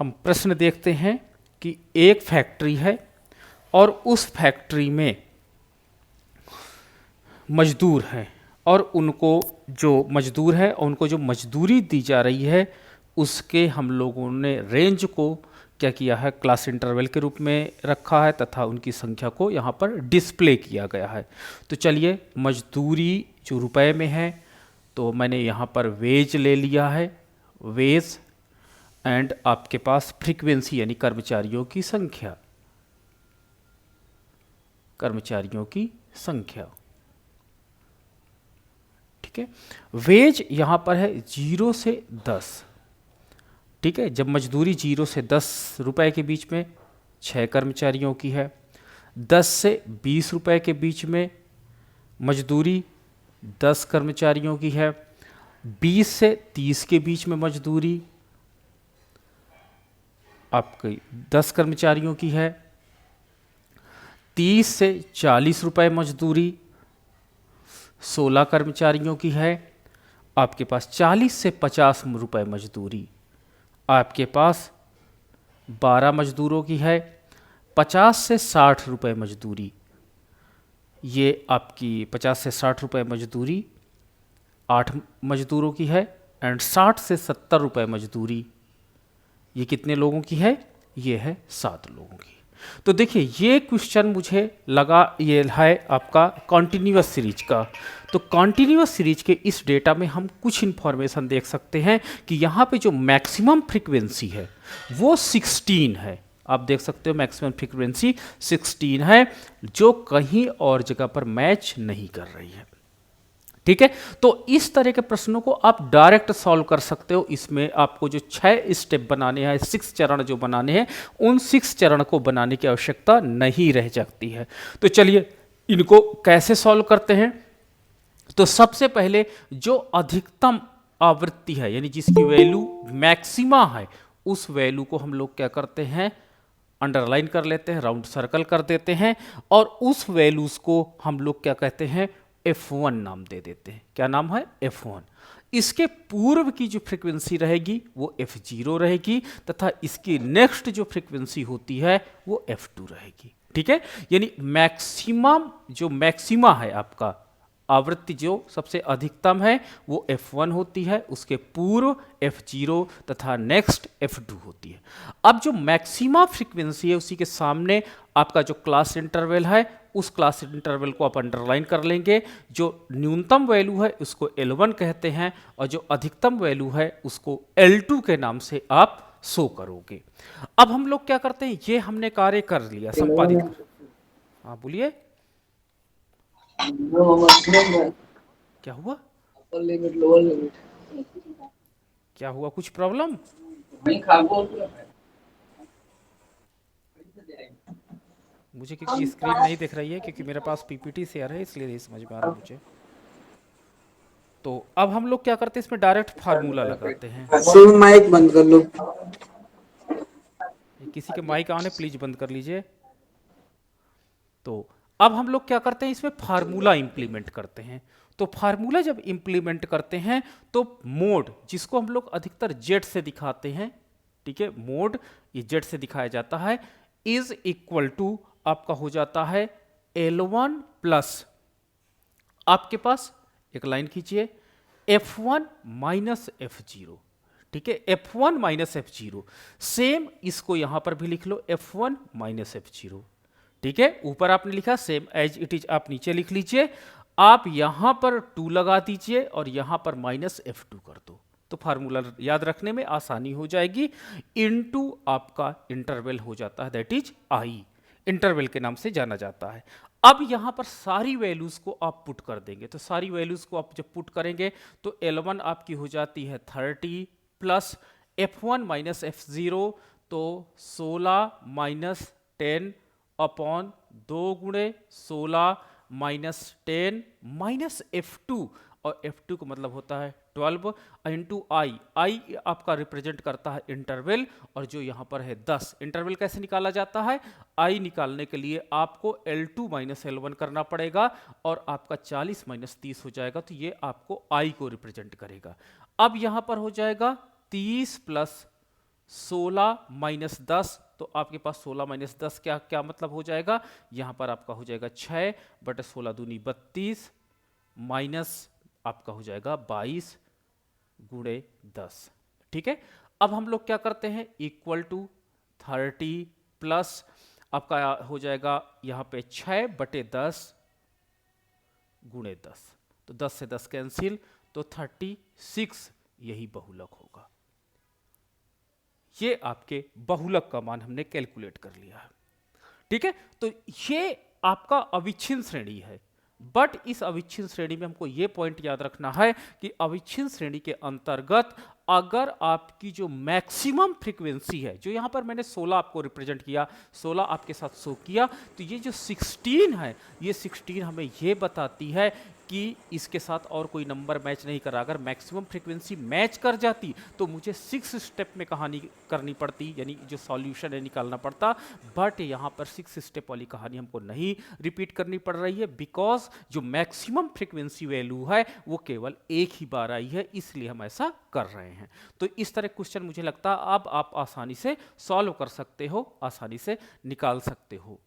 हम प्रश्न देखते हैं कि एक फैक्ट्री है और उस फैक्ट्री में मजदूर हैं और उनको जो मजदूर है उनको जो मजदूरी दी जा रही है उसके हम लोगों ने रेंज को क्या किया है, क्लास इंटरवल के रूप में रखा है तथा उनकी संख्या को यहाँ पर डिस्प्ले किया गया है। तो चलिए, मजदूरी जो रुपए में है तो मैंने यहाँ पर वेज ले लिया है, वेज, एंड आपके पास फ्रीक्वेंसी यानी कर्मचारियों की संख्या, कर्मचारियों की संख्या। ठीक है, वेज यहां पर है 0 से 10। ठीक है, जब मजदूरी 0 से 10 रुपए के बीच में 6 कर्मचारियों की है, 10 से 20 रुपए के बीच में मजदूरी 10 कर्मचारियों की है, 20 से 30 के बीच में मजदूरी आपकी 10 कर्मचारियों की है, 30 से 40 रुपए मजदूरी 16 कर्मचारियों की है, आपके पास 40 से 50 रुपए मजदूरी आपके पास 12 मजदूरों की है, 50 से 60 रुपए मजदूरी, ये आपकी 50 से 60 रुपए मजदूरी 8 मजदूरों की है, एंड 60 से 70 रुपए मजदूरी ये कितने लोगों की है, ये है 7 लोगों की। तो देखिए, ये क्वेश्चन मुझे लगा ये है आपका कॉन्टिन्यूअस सीरीज का। तो कॉन्टिन्यूअस सीरीज के इस डेटा में हम कुछ इन्फॉर्मेशन देख सकते हैं कि यहाँ पे जो मैक्सिमम फ्रीक्वेंसी है वो 16 है। आप देख सकते हो मैक्सिमम फ्रीक्वेंसी 16 है, जो कहीं और जगह पर मैच नहीं कर रही है। ठीक है, तो इस तरह के प्रश्नों को आप डायरेक्ट सॉल्व कर सकते हो। इसमें आपको जो 6 स्टेप बनाने हैं, 6 चरण जो बनाने हैं, उन 6 चरण को बनाने की आवश्यकता नहीं रह जाती है। तो चलिए, इनको कैसे सॉल्व करते हैं। तो सबसे पहले जो अधिकतम आवृत्ति है यानी जिसकी वैल्यू मैक्सिमा है, उस वैल्यू को हम लोग क्या करते हैं, अंडरलाइन कर लेते हैं, राउंड सर्कल कर देते हैं, और उस वैल्यूज को हम लोग क्या कहते हैं, F1 नाम दे देते हैं। क्या नाम है, F1। इसके पूर्व की जो फ्रीक्वेंसी रहेगी वो F0 रहेगी, तथा इसकी नेक्स्ट जो फ्रीक्वेंसी होती है वो F2 रहेगी। ठीक है, यानी मैक्सिमम जो मैक्सिमा है आपका, आवृत्ति जो सबसे अधिकतम है वो F1 होती है, उसके पूर्व F0 तथा नेक्स्ट F2 होती है। अब जो मैक्सिमा फ्रीक्वेंसी है उसी के सामने आपका जो क्लास इंटरवल है, उस क्लास इंटरवल को आप अंडरलाइन कर लेंगे। जो न्यूनतम वैल्यू है उसको L1 कहते हैं, और जो अधिकतम वैल्यू है उसको L2 के नाम से आप शो करोगे। अब हम लोग क्या करते हैं, ये हमने कार्य कर लिया, संपादित कर। हाँ बोलिए, क्या हुआ, क्या हुआ, कुछ प्रॉब्लम? मुझे क्योंकि स्क्रीन नहीं दिख रही है, क्योंकि मेरे पास पीपीटी शेयर है, इसलिए नहीं समझ में आ रहा मुझे। तो अब हम लोग क्या करते हैं, इसमें डायरेक्ट फार्मूला लगाते हैं। माइक बंद कर लो। किसी के माइक ऑन है, प्लीज बंद कर लीजिए। तो अब हम लोग क्या करते हैं, इसमें फार्मूला इंप्लीमेंट करते हैं। तो फार्मूला जब इंप्लीमेंट करते हैं तो मोड, जिसको हम लोग अधिकतर जेड से दिखाते हैं, ठीक है, मोड ये जेड से दिखाया जाता है, इज इक्वल टू आपका हो जाता है L1 प्लस, आपके पास एक लाइन खींचिए, F1 माइनस F0। ठीक है, F1 माइनस F0, सेम इसको यहां पर भी लिख लो, F1 माइनस F0। ठीक है, ऊपर आपने लिखा सेम एज इट इज, आप नीचे लिख लीजिए। आप यहां पर 2 लगा दीजिए और यहां पर माइनस F2 कर दो, तो फार्मूला याद रखने में आसानी हो जाएगी। इनटू आपका इंटरवल हो जाता है, दैट इज आई, इंटरवल के नाम से जाना जाता है। अब यहां पर सारी वैल्यूज को आप पुट कर देंगे, तो सारी वैल्यूज को आप जब पुट करेंगे तो L1 आपकी हो जाती है 30 प्लस F1 माइनस F0, तो 16 माइनस 10 अपॉन 2 गुणे 16 माइनस 10 माइनस F2, और F2 का मतलब होता है 12 इंटू आई। आई आपका रिप्रेजेंट करता है इंटरवल, और जो यहाँ पर है 10। इंटरवल कैसे निकाला जाता है, आई निकालने के लिए आपको L2 माइनस L1 करना पड़ेगा, और आपका 40 माइनस 30 हो जाएगा, तो ये आपको आई को रिप्रेजेंट करेगा। अब यहाँ पर हो जाएगा 30 प्लस 16 माइनस 10, तो आपके पास 16 माइनस 10 क्या क्या मतलब हो जाएगा, यहां पर आपका हो जाएगा 6 बटे 16 दूनी 32 माइनस आपका हो जाएगा 22 गुणे 10। ठीक है, अब हम लोग क्या करते हैं, इक्वल टू 30 प्लस आपका हो जाएगा यहां पे 6 बटे 10 गुणे 10, तो 10 से 10 कैंसिल, तो 36 यही बहुलक होगा। ये आपके बहुलक का मान हमने कैलकुलेट कर लिया है। ठीक है, तो ये आपका अविच्छिन्न श्रेणी है। बट इस अविच्छिन्न श्रेणी में हमको ये पॉइंट याद रखना है कि अविच्छिन्न श्रेणी के अंतर्गत अगर आपकी जो मैक्सिमम फ्रीक्वेंसी है, जो यहां पर मैंने 16 आपको रिप्रेजेंट किया, 16 आपके साथ शो किया, तो ये जो 16 है, ये 16 हमें ये बताती है कि इसके साथ और कोई नंबर मैच नहीं कर रहा। अगर मैक्सिमम फ्रीक्वेंसी मैच कर जाती तो मुझे 6 स्टेप में कहानी करनी पड़ती, यानी जो सॉल्यूशन है निकालना पड़ता। बट यहाँ पर 6 स्टेप वाली कहानी हमको नहीं रिपीट करनी पड़ रही है, बिकॉज जो मैक्सिमम फ्रीक्वेंसी वैल्यू है वो केवल एक ही बार आई है, इसलिए हम ऐसा कर रहे हैं। तो इस तरह क्वेश्चन मुझे लगता है अब आप आसानी से सॉल्व कर सकते हो, आसानी से निकाल सकते हो।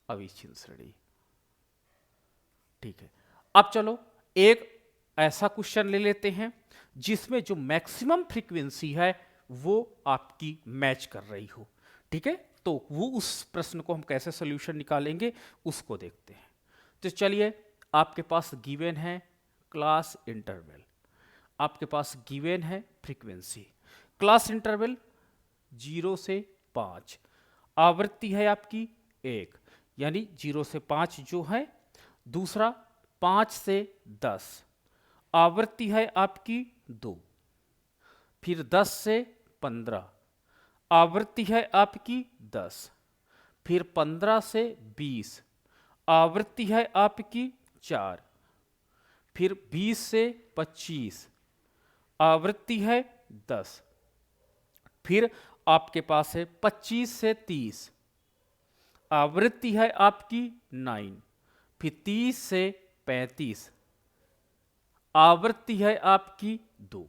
अविच्छिन्न श्रेणी, ठीक है। अब चलो एक ऐसा क्वेश्चन ले लेते हैं जिसमें जो मैक्सिमम फ्रीक्वेंसी है वो आपकी मैच कर रही हो। ठीक है, तो वो उस प्रश्न को हम कैसे सॉल्यूशन निकालेंगे उसको देखते हैं। तो चलिए, आपके पास गिवन है क्लास इंटरवल, आपके पास गिवन है फ्रीक्वेंसी। क्लास इंटरवल 0 से 5, आवृत्ति है आपकी 1, यानी 0 से 5 जो है। दूसरा 5 से 10, आवृत्ति है आपकी 2। फिर 10 से 15, आवृत्ति है आपकी 10। फिर 15 से 20, आवृत्ति है आपकी 4। फिर 20 से 25, आवृत्ति है 10। फिर आपके पास है 25 से 30, आवृत्ति है आपकी 9। फिर 30 से 35, आवृत्ति है आपकी 2।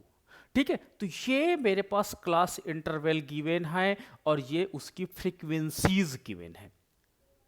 ठीक है, तो ये मेरे पास क्लास इंटरवल गिवन है और ये उसकी फ्रीक्वेंसीज गिवन है,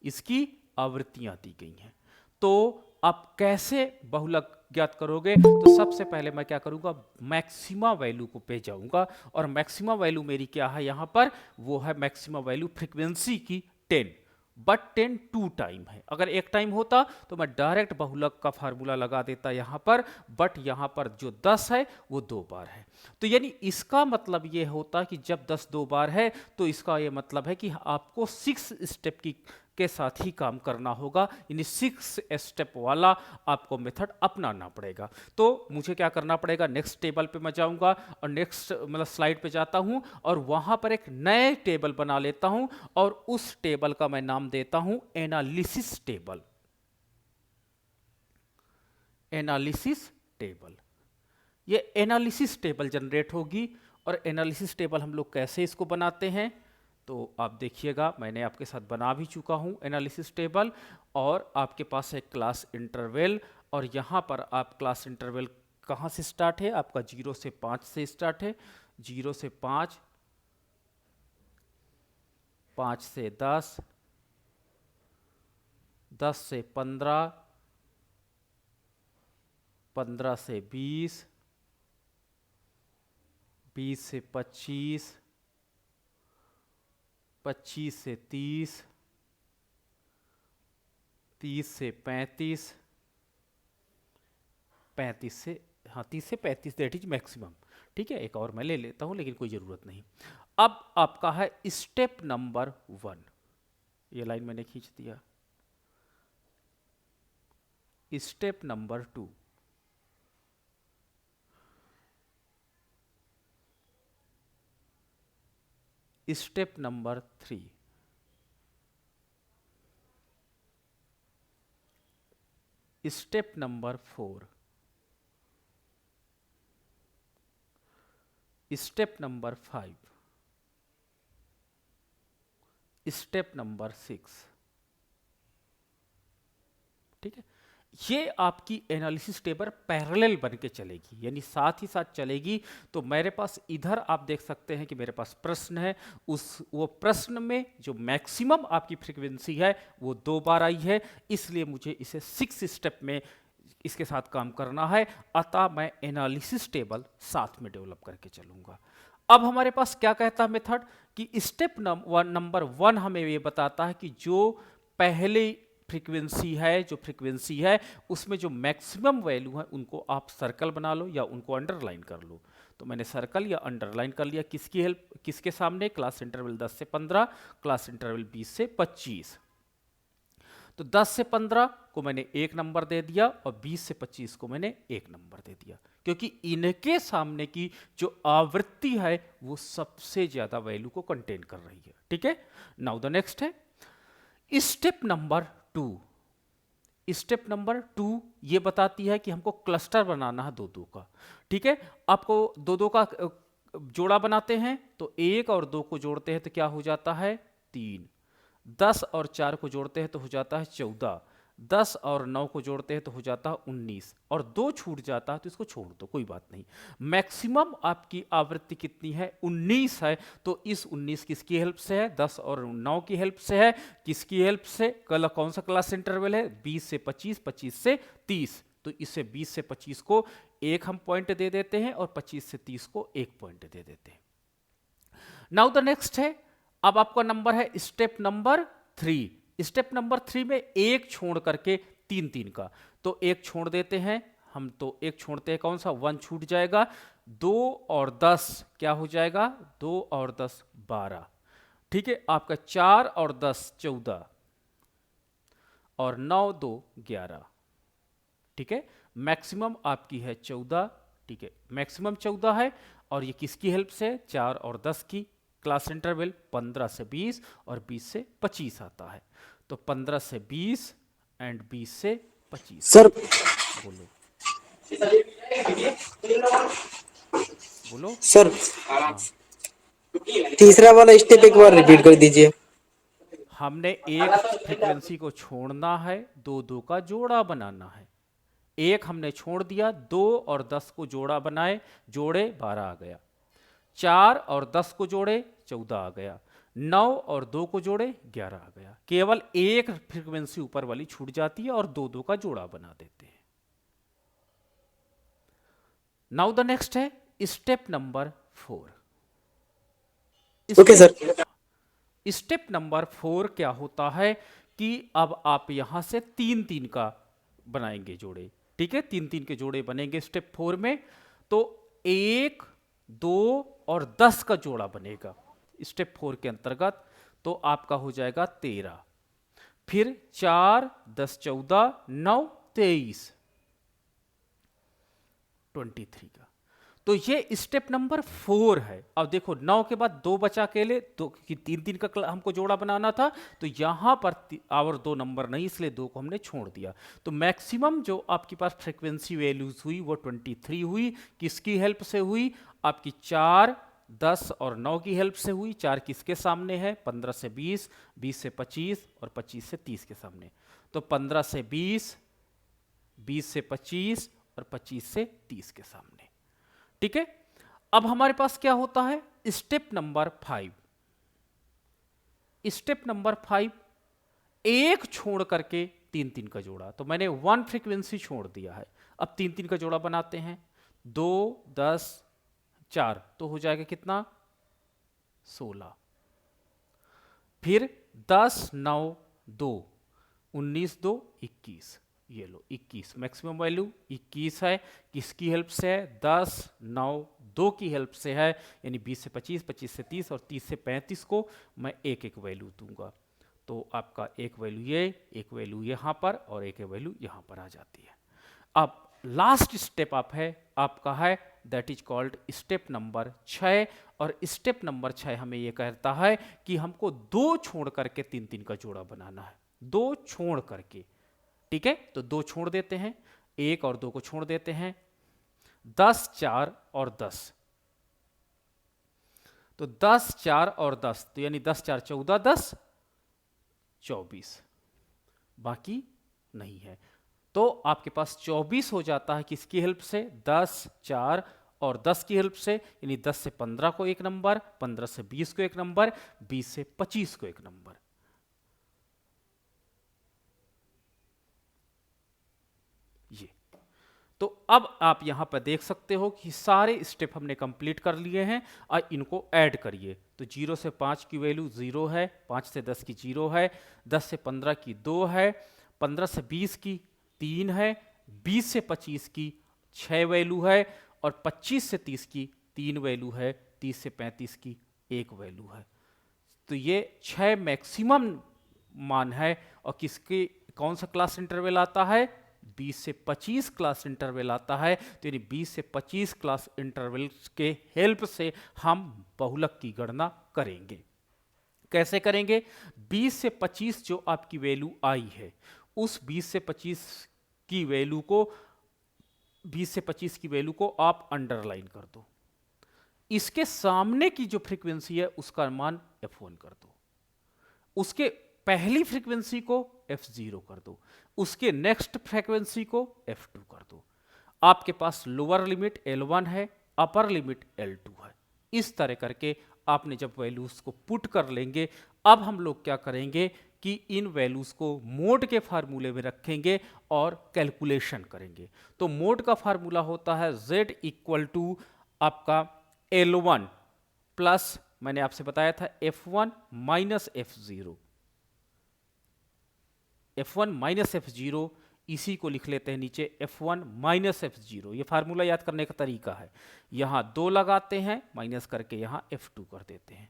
इसकी आवृत्तियां दी गई हैं। तो आप कैसे बहुलक ज्ञात करोगे, तो सबसे पहले मैं क्या करूंगा, मैक्सिमा वैल्यू को पे जाऊंगा, और मैक्सिमा वैल्यू मेरी क्या है यहां पर, वो है मैक्सिमा वैल्यू फ्रीक्वेंसी की 10। बट 10 2 टाइम है, अगर एक टाइम होता तो मैं डायरेक्ट बहुलक का फार्मूला लगा देता यहां पर, बट यहां पर जो 10 है वो 2 बार है। तो यानी इसका मतलब ये होता कि जब 10 2 बार है तो इसका ये मतलब है कि आपको 6 स्टेप की के साथ ही काम करना होगा, यानी 6 स्टेप वाला आपको मेथड अपनाना पड़ेगा। तो मुझे क्या करना पड़ेगा, नेक्स्ट टेबल पे मैं जाऊंगा और नेक्स्ट मतलब स्लाइड पे जाता हूं और वहां पर एक नए टेबल बना लेता हूं और उस टेबल का मैं नाम देता हूं एनालिसिस टेबल। एनालिसिस टेबल, ये एनालिसिस टेबल जनरेट होगी। और एनालिसिस टेबल हम लोग कैसे इसको बनाते हैं, तो आप देखिएगा, मैंने आपके साथ बना भी चुका हूं एनालिसिस टेबल। और आपके पास है क्लास इंटरवल, और यहां पर आप क्लास इंटरवल कहां से स्टार्ट है, आपका 0 से 5 से स्टार्ट है। 0 से 5, 5 से 10, 10 से 15, 15 से 20, 20 से 25, 25 से 30, 30 से 35, 35 से, हाँ 30 से 35 दैट इज मैक्सिमम। ठीक है, एक और मैं ले लेता हूं लेकिन कोई ज़रूरत नहीं। अब आपका है स्टेप नंबर 1, ये लाइन मैंने खींच दिया। Step number 2, step number 3, step number 4, step number 5, step number 6। ठीक है, ये आपकी एनालिसिस टेबल पैरेलल बन के चलेगी, यानी साथ ही साथ चलेगी। तो मेरे पास इधर आप देख सकते हैं कि मेरे पास प्रश्न है, वो प्रश्न में जो मैक्सिमम आपकी फ्रीक्वेंसी है वो 2 बार आई है, इसलिए मुझे इसे 6 स्टेप में इसके साथ काम करना है, अतः मैं एनालिसिस टेबल साथ में डेवलप करके चलूंगा। अब हमारे पास क्या कहता है मेथड कि स्टेप नंबर 1 हमें ये बताता है कि जो पहले फ्रीक्वेंसी है उसमें जो मैक्सिमम वैल्यू है उनको आप सर्कल बना लो या उनको अंडरलाइन कर लो। तो मैंने सर्कल या अंडरलाइन कर लिया, किसके सामने, क्लास इंटरवल 10 से 15, क्लास इंटरवल 20 से 25। तो 10 से 15 को मैंने 1 नंबर दे दिया और 20 से 25 को मैंने 1 नंबर दे दिया, क्योंकि इनके सामने की जो आवृत्ति है वो सबसे ज्यादा वैल्यू को कंटेन कर रही है। ठीक है, नाउ द नेक्स्ट है स्टेप नंबर 2। स्टेप नंबर 2 ये बताती है कि हमको क्लस्टर बनाना है 2-2 का। ठीक है, आपको 2-2 का जोड़ा बनाते हैं तो 1 और 2 को जोड़ते हैं तो क्या हो जाता है 3, 10 और 4 को जोड़ते हैं तो हो जाता है 14, 10 और 9 को जोड़ते हैं तो हो जाता है 19, और 2 छूट जाता है तो इसको छोड़ दो, कोई बात नहीं। मैक्सिमम आपकी आवृत्ति कितनी है 19 है, तो इस 19 किसकी हेल्प से है, 10 और 9 की हेल्प से है। किसकी हेल्प से, कौन सा क्लास इंटरवल है, 20 से 25, 25 से 30, तो इसे 20 से 25 को 1 हम पॉइंट दे देते हैं और 25 से 30 को 1 पॉइंट दे देते हैं। नाउ द नेक्स्ट है, अब आपका नंबर है स्टेप नंबर 3। स्टेप नंबर 3 में 1 छोड़ करके 3-3 का, तो 1 छोड़ देते हैं हम, तो 1 छोड़ते हैं, कौन सा 1 छूट जाएगा, 2 और 10 क्या हो जाएगा, 2 और 10 12। ठीक है, आपका 4 और 10 14 और 9 2 11। ठीक है, मैक्सिमम आपकी है 14। ठीक है, मैक्सिमम 14 है, और ये किसकी हेल्प से, 4 और 10 की। क्लास इंटरवल 15 से 20 और 20 से 25 आता है, तो 15 से 20 एंड 20 से 25। सर बोलो बोलो। सर हाँ, तीसरा वाला स्टेप एक बार रिपीट कर दीजिए। हमने एक फ्रीक्वेंसी को छोड़ना है, 2-2 का जोड़ा बनाना है। 1 हमने छोड़ दिया, 2 और 10 को जोड़ा बनाए, जोड़े 12 आ गया, 4 और 10 को जोड़े 14 आ गया, 9 और 2 को जोड़े 11 आ गया। केवल एक फ्रीक्वेंसी ऊपर वाली छूट जाती है और 2-2 का जोड़ा बना देते हैं। नाउ द नेक्स्ट है step number 4। Okay sir. Step number 4 क्या होता है कि अब आप यहां से 3-3 का बनाएंगे जोड़े। ठीक है, 3-3 के जोड़े बनेंगे स्टेप 4 में, तो 1 2 और 10 का जोड़ा बनेगा स्टेप 4 के अंतर्गत, तो आपका हो जाएगा 13, फिर 4 10 14 9 23 23 का, तो ये स्टेप नंबर 4 है। अब देखो 9 के बाद 2 बचा के लिए, तो 3-3 का हमको जोड़ा बनाना था, तो यहां पर और 2 नंबर नहीं, इसलिए 2 को हमने छोड़ दिया। तो मैक्सिमम जो आपके पास फ्रीक्वेंसी वैल्यूज हुई वो 23 हुई। किसकी हेल्प से हुई, आपकी 4 10 और 9 की हेल्प से हुई। 4 किसके सामने है, 15 से 20, 20 से 25 और 25 से 30 के सामने, तो 15 से 20, 20 से 25 और 25 से 30 के सामने। ठीक है, अब हमारे पास क्या होता है स्टेप नंबर 5। स्टेप नंबर 5, 1 छोड़ करके 3-3 का जोड़ा, तो मैंने 1 फ्रीक्वेंसी छोड़ दिया है। अब 3-3 का जोड़ा बनाते हैं, 2 10 4, तो हो जाएगा कितना 16, फिर 10 9 2 19 2 21, ये लो 21, मैक्सिमम वैल्यू 21 है। किसकी हेल्प से है, 10 9 2 की हेल्प से है, यानी 20 से 25, 25 से 30 और 30 से 35 को मैं एक एक वैल्यू दूंगा, तो आपका एक वैल्यू ये, एक वैल्यू यहाँ पर और एक वैल्यू यहाँ पर आ जाती है। अब लास्ट स्टेप आप है आपका है that is called step number 6, और स्टेप नंबर 6 हमें ये कहता है कि हमको 2 छोड़ करके 3-3 का जोड़ा बनाना है, 2 छोड़ करके। ठीक है, तो 2 छोड़ देते हैं, 1 और 2 को छोड़ देते हैं, 10 4 और 10, तो 10 4 और 10, तो यानी 10 4 14 10 24, बाकी नहीं है। तो आपके पास 24 हो जाता है किसकी हेल्प से, 10, 4 और 10 की हेल्प से, यानी 10 से 15 को एक नंबर, 15 से 20 को एक नंबर, 20 से 25 को एक नंबर। ये तो अब आप यहां पर देख सकते हो कि सारे स्टेप हमने कंप्लीट कर लिए हैं और इनको ऐड करिए। तो 0 से 5 की वैल्यू 0 है, 5 से 10 की 0 है, 10 से 15 की 2 है, 15 से 20 की 3 है, 20 से 25 की 6 वैल्यू है और 25 से 30 की 3 वैल्यू है, 30 से 35 की 1 वैल्यू है। तो ये 6 मैक्सिमम मान है और किसके कौन सा क्लास इंटरवल आता है, 20 से 25 क्लास इंटरवल आता है। तो यानी 20 से 25 क्लास इंटरवल के हेल्प से हम बहुलक की गणना करेंगे। कैसे करेंगे, 20 से 25 जो आपकी वैल्यू आई है, उस 20 से 25 की वैल्यू को 20 से 25 की वैल्यू को आप अंडरलाइन कर दो। इसके सामने की जो फ्रीक्वेंसी है उसका मान f1 कर दो, उसके पहली फ्रीक्वेंसी को f0 कर दो, उसके नेक्स्ट फ्रीक्वेंसी को f2 कर दो। आपके पास लोअर लिमिट L1 है, अपर लिमिट L2 है। इस तरह करके आपने जब वैल्यूज को पुट कर लेंगे, अब हम लोग क्या करेंगे कि इन वैल्यूज को मोड के फार्मूले में रखेंगे और कैलकुलेशन करेंगे। तो मोड का फार्मूला होता है z इक्वल टू आपका L1 प्लस, मैंने आपसे बताया था f1 minus f0, f1 minus f0, इसी को लिख लेते हैं नीचे f1 माइनस f0। ये फार्मूला याद करने का तरीका है, यहाँ 2 लगाते हैं माइनस करके यहाँ f2 कर देते हैं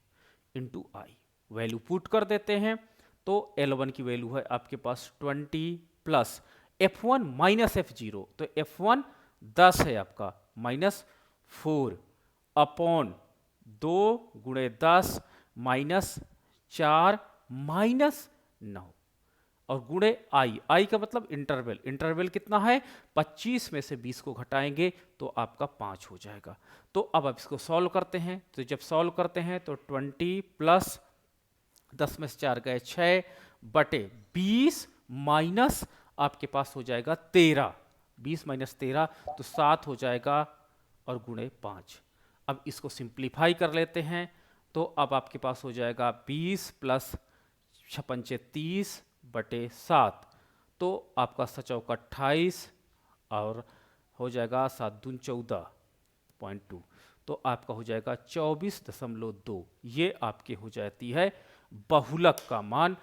इंटू आई, वैल्यू पुट कर देते हैं। तो L1 की वैल्यू है आपके पास 20 प्लस f1 माइनस f0, तो f1 10 है आपका माइनस 4 अपॉन 2 गुणे 10 माइनस 4 माइनस 9 और गुणे आई का मतलब इंटरवल, इंटरवल कितना है 25 में से 20 को घटाएंगे तो आपका 5 हो जाएगा। तो अब आप इसको सॉल्व करते हैं, तो जब सॉल्व करते हैं तो 20 प्लस 10 में से 4 गए 6 बटे 20 माइनस आपके पास हो जाएगा 13, 20 माइनस 13 तो 7 हो जाएगा और गुणे 5। अब इसको सिंप्लीफाई कर लेते हैं, तो अब आपके पास हो जाएगा 20 प्लस 6 30 बटे 7, तो आपका 7 28 और हो जाएगा 7 दून 14.2, तो आपका हो जाएगा 24.2। ये आपके हो जाती है बहुलक का मान।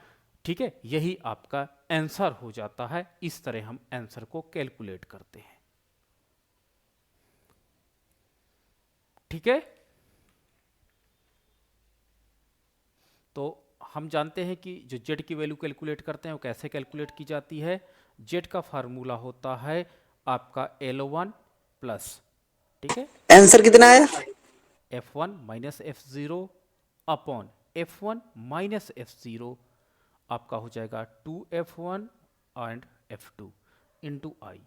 ठीक है, यही आपका आंसर हो जाता है। इस तरह हम आंसर को कैलकुलेट करते हैं। ठीक है, तो हम जानते हैं कि जो z की वैल्यू कैलकुलेट करते हैं वो कैसे कैलकुलेट की जाती है। z का फार्मूला होता है आपका L1 प्लस, ठीक है, आंसर कितना आया, f1 minus f0 upon f1 minus f0, आपका हो जाएगा 2f1 एंड f2 इंटू आई।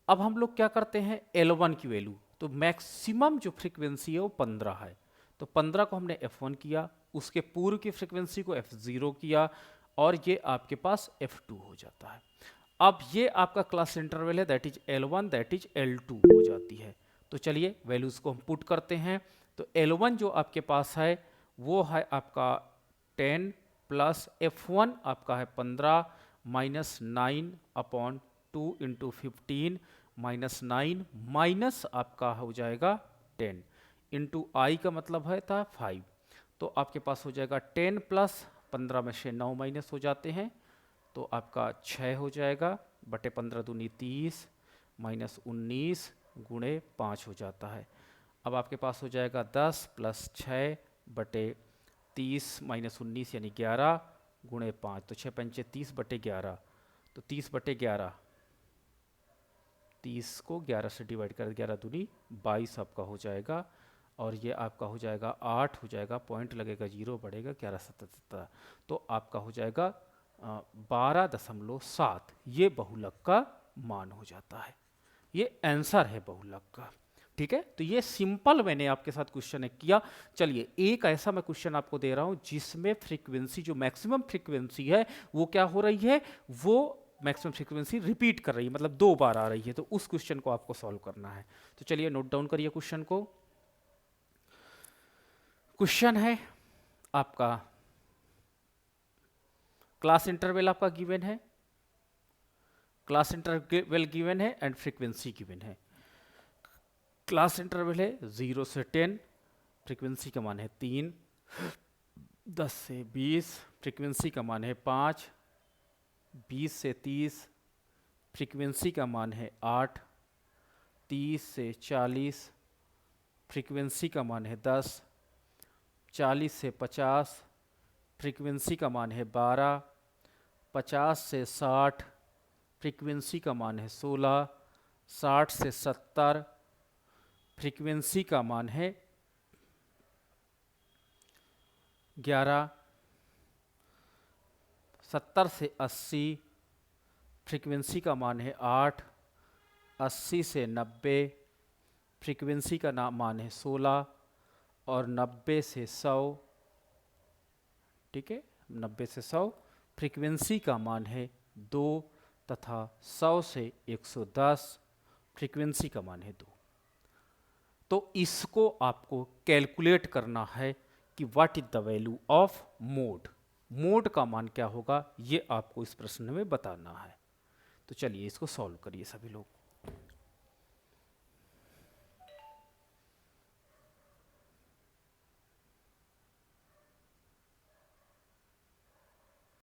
अब हम लोग क्या करते हैं, L1 की वैल्यू, तो मैक्सिमम जो फ्रीक्वेंसी है वो 15 है, तो 15 को हमने f1 किया, उसके पूर्व की फ्रीक्वेंसी को f0 किया और ये आपके पास f2 हो जाता है। अब ये आपका क्लास इंटरवल है, that is L1 that is L2 हो जाती है। तो चलिए वैल्यूज को हम पुट करते हैं। तो L1 जो आपके पास है वो है आपका 10 प्लस f1 आपका है 15 minus 9 upon 2 into 15 minus 9 minus आपका हो जाएगा 10 इंटू आई का मतलब है था 5, तो आपके पास हो जाएगा 10 प्लस 15 में से 9 माइनस हो जाते हैं, तो आपका 6 हो जाएगा बटे 15 दूनी 30 माइनस 19 गुणे 5 हो जाता है। अब आपके पास हो जाएगा 10 प्लस 6 बटे 30 माइनस 19 यानी 11 गुणे 5, तो 6 पंचे 30 बटे 11, तो 30 बटे 11, 30 को 11 से डिवाइड कर 11 दूनी 22 आपका हो जाएगा और ये आपका हो जाएगा 8 हो जाएगा, पॉइंट लगेगा 0 बढ़ेगा 11 17, तो आपका हो जाएगा 12.7। ये बहुलक का मान हो जाता है, ये आंसर है बहुलक का। ठीक है, तो ये सिंपल मैंने आपके साथ क्वेश्चन किया। चलिए एक ऐसा मैं क्वेश्चन आपको दे रहा हूं जिसमें फ्रीक्वेंसी जो मैक्सिमम फ्रीक्वेंसी है वो क्या हो रही है, वो मैक्सिमम फ्रीक्वेंसी रिपीट कर रही है, मतलब 2 बार आ रही है, तो उस क्वेश्चन को आपको सॉल्व करना है। तो चलिए नोट डाउन करिए क्वेश्चन को। क्वेश्चन है आपका, क्लास इंटरवल आपका गिवन है, क्लास इंटरवल गिवन है एंड फ्रीक्वेंसी गिवन है। क्लास इंटरवल है 0 से 10, फ्रीक्वेंसी का मान है 3, 10 से 20, फ्रीक्वेंसी का मान है 5, 20 से 30, फ्रीक्वेंसी का मान है 8, 30 से 40, फ्रीक्वेंसी का मान है 10, 40 से 50, फ्रीक्वेंसी का मान है 12, 50 से 60, फ्रीक्वेंसी का मान है 16, 60 से 70, फ्रीक्वेंसी का मान है 11, 70 से 80, फ्रीक्वेंसी का मान है 8, 80 से 90, फ्रीक्वेंसी का मान है 16 और 90 से 100, ठीक है, 90 से 100, फ्रीक्वेंसी का मान है 2 तथा 100 से 110, फ्रीक्वेंसी का मान है 2। तो इसको आपको कैलकुलेट करना है कि what is the value of mode, mode का मान क्या होगा, ये आपको इस प्रश्न में बताना है। तो चलिए इसको सॉल्व करिए सभी लोग।